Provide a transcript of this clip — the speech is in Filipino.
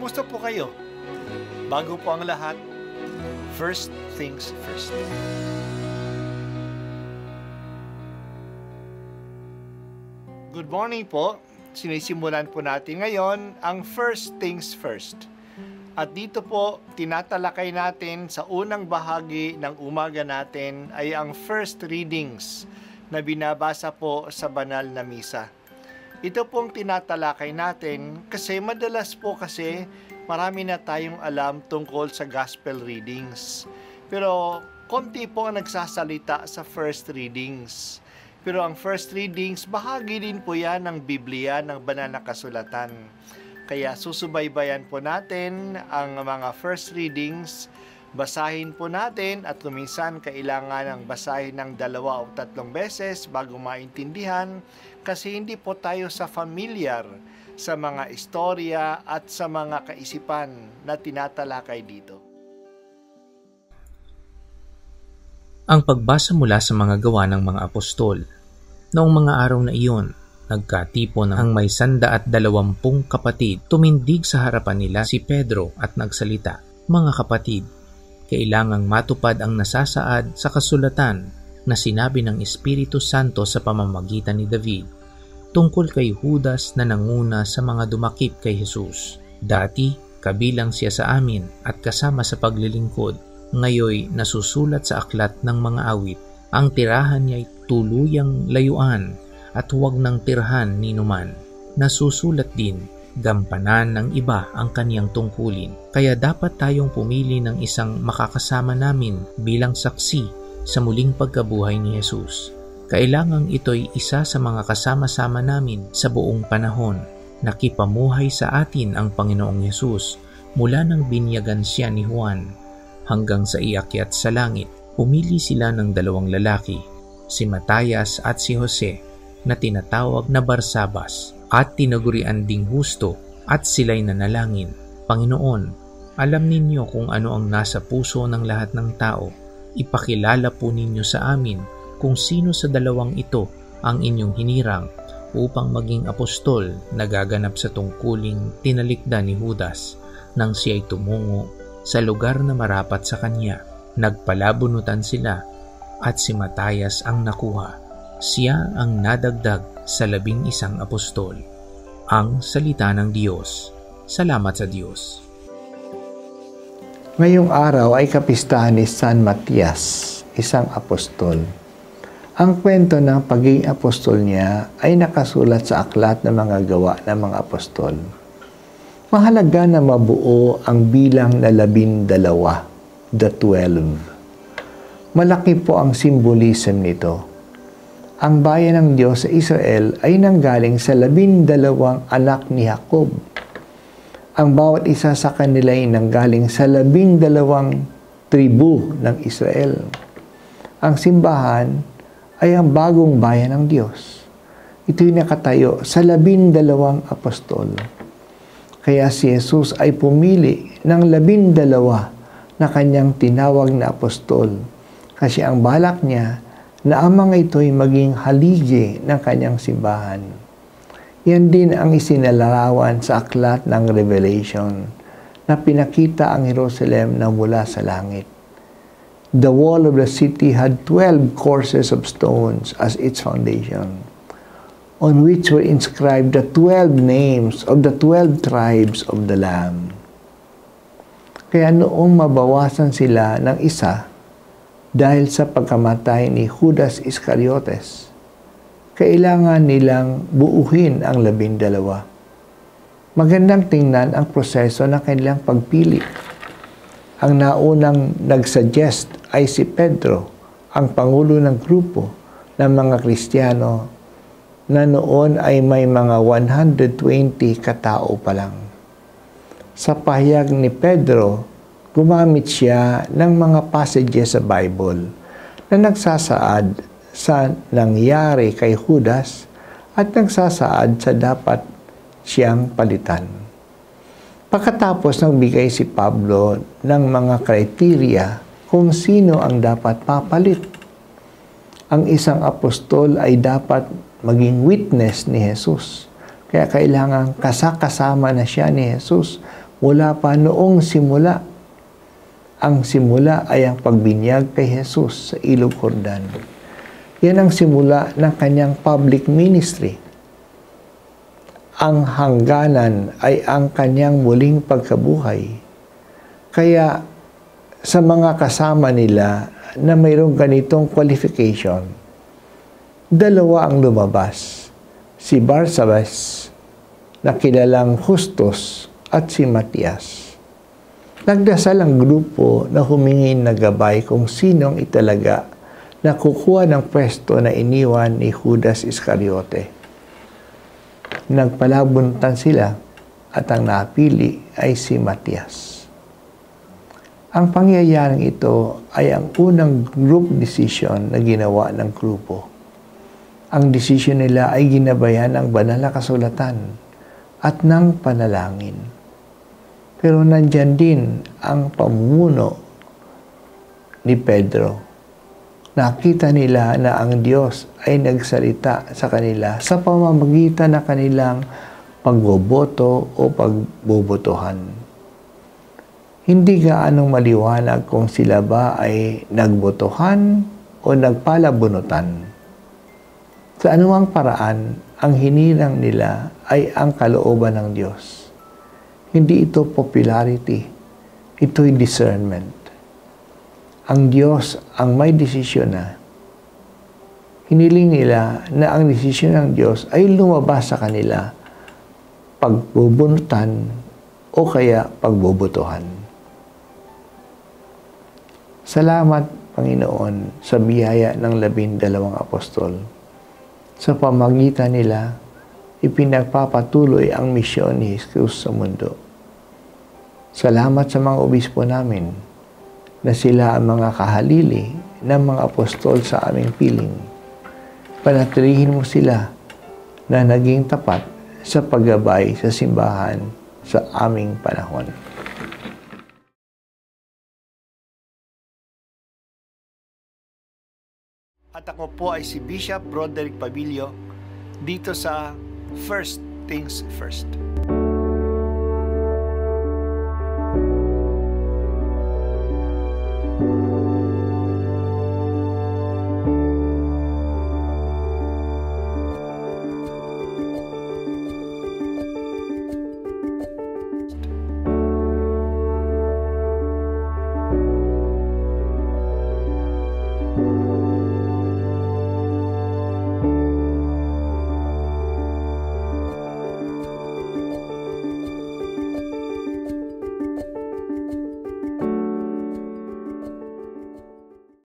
Kumusta po kayo? Bago po ang lahat, first things first. Good morning po. Sinisimulan po natin ngayon ang first things first. At dito po, tinatalakay natin sa unang bahagi ng umaga natin ay ang first readings na binabasa po sa banal na misa. Ito pong tinatalakay natin kasi madalas po marami na tayong alam tungkol sa gospel readings. Pero konti po ang nagsasalita sa first readings. Pero ang first readings, bahagi din po yan ng Biblia, ng banal na kasulatan. Kaya susubaybayan po natin ang mga first readings, basahin po natin at kuminsan kailangan ng basahin ng 2 o 3 beses bago maintindihan kasi hindi po tayo familiar sa mga istorya at sa mga kaisipan na tinatalakay dito. Ang pagbasa mula sa mga gawa ng mga apostol. Noong mga araw na iyon, nagkatipon ang may 120 kapatid. Tumindig sa harapan nila si Pedro at nagsalita, "Mga kapatid, kailangang matupad ang nasasaad sa kasulatan na sinabi ng Espiritu Santo sa pamamagitan ni David tungkol kay Judas na nanguna sa mga dumakip kay Jesus. Dati, kabilang siya sa amin at kasama sa paglilingkod. Ngayoy nasusulat sa aklat ng mga awit, ang tirahan niya'y tuluyang layuan at huwag ng tirhan ni numan. Nasusulat din, gampanan ng iba ang kaniyang tungkulin. Kaya dapat tayong pumili ng isang makakasama namin bilang saksi sa muling pagkabuhay ni Jesus. Kailangang ito'y isa sa mga kasama-sama namin sa buong panahon. Nakipamuhay sa atin ang Panginoong Jesus mula nang binyagan siya ni Juan hanggang sa iakyat sa langit. Pumili sila ng 2 lalaki, si Matayas at si Jose, na tinatawag na Barsabas, at tinagurian ding Husto, at sila'y nanalangin, "Panginoon, alam ninyo kung ano ang nasa puso ng lahat ng tao. Ipakilala po ninyo sa amin kung sino sa 2 ito ang inyong hinirang upang maging apostol na gaganap sa tungkuling tinalikda ni Judas nang siya'y tumungo sa lugar na marapat sa kanya." Nagpalabunutan sila at si Matayas ang nakuha. Siya ang nadagdag sa 11 apostol. Ang salita ng Diyos. Salamat sa Diyos. Ngayong araw ay kapistahan ni San Matias, isang apostol. Ang kwento ng pagiging apostol niya ay nakasulat sa aklat ng mga gawa ng mga apostol. Mahalaga na mabuo ang bilang na 12, the 12. Malaki po ang symbolism nito. Ang bayan ng Diyos sa Israel ay nanggaling sa 12 anak ni Jacob. Ang bawat isa sa kanila ay nanggaling sa 12 tribu ng Israel. Ang simbahan ay ang bagong bayan ng Diyos. Ito'y nakatayo sa 12 apostol. Kaya si Jesus ay pumili ng 12 na kanyang tinawag na apostol kasi ang balak niya na ang mga ito'y maging haligi ng kanyang simbahan. Yan din ang isinalarawan sa aklat ng Revelation na pinakita ang Jerusalem na mula sa langit. The wall of the city had 12 courses of stones as its foundation, on which were inscribed the 12 names of the 12 tribes of the Lamb. Kaya noong mabawasan sila ng isa dahil sa pagkamatay ni Judas Iscariotes, kailangan nilang buuhin ang 12. Magandang tingnan ang proseso ng kanilang pagpili. Ang naunang nagsuggest ay si Pedro, ang pangulo ng grupo ng mga Kristiyano na noon ay may mga 120 katao pa lang. Sa pahayag ni Pedro, gumamit siya ng mga passages sa Bible na nagsasaad sa nangyari kay Judas at nagsasaad sa dapat siyang palitan. Pagkatapos nagbigay si Pablo ng mga kriteriya kung sino ang dapat papalit. Ang isang apostol ay dapat maging witness ni Jesus. Kaya kailangan kasama na siya ni Jesus mula pa noong simula. Ang simula ay ang pagbinyag kay Jesus sa Ilog Jordan. Yan ang simula ng kanyang public ministry. Ang hangganan ay ang kanyang muling pagkabuhay. Kaya sa mga kasama nila na mayroong ganitong qualification, dalawa ang lumabas. Si Barsabas, na kilalang Justus, at si Matias. Nagdasal ang grupo na humingi ng gabay kung sino ang italaga na kukuha ng pwesto na iniwan ni Judas Iscariote. Nagpalabuntan sila at ang napili ay si Matias. Ang pangyayaring ito ay ang unang group decision na ginawa ng grupo. Ang desisyon nila ay ginabayan ng banal na kasulatan at ng panalangin. Pero nandyan din ang pamumuno ni Pedro. Nakita nila na ang Diyos ay nagsalita sa kanila sa pamamagitan ng kanilang pagboboto o pagbobotohan. Hindi gaanong maliwanag kung sila ba ay nagbotohan o nagpalabunutan. Sa anumang paraan, ang hinirang nila ay ang kalooban ng Diyos. Hindi ito popularity, ito'y discernment. Ang Diyos ang may desisyon na. Hiniling nila na ang desisyon ng Diyos ay lumabas sa kanila pagbubunutan o kaya pagbobotohan. Salamat, Panginoon, sa biyaya ng 12 apostol. Sa pamagitan nila, ipinagpapatuloy ang misyon ni Jesus sa mundo. Salamat sa mga obispo namin na sila ang mga kahalili ng mga apostol sa aming piling. Panatilihin mo sila na naging tapat sa paggabay sa simbahan sa aming panahon. At ako po ay si Bishop Broderick Pabilio dito sa First Things First.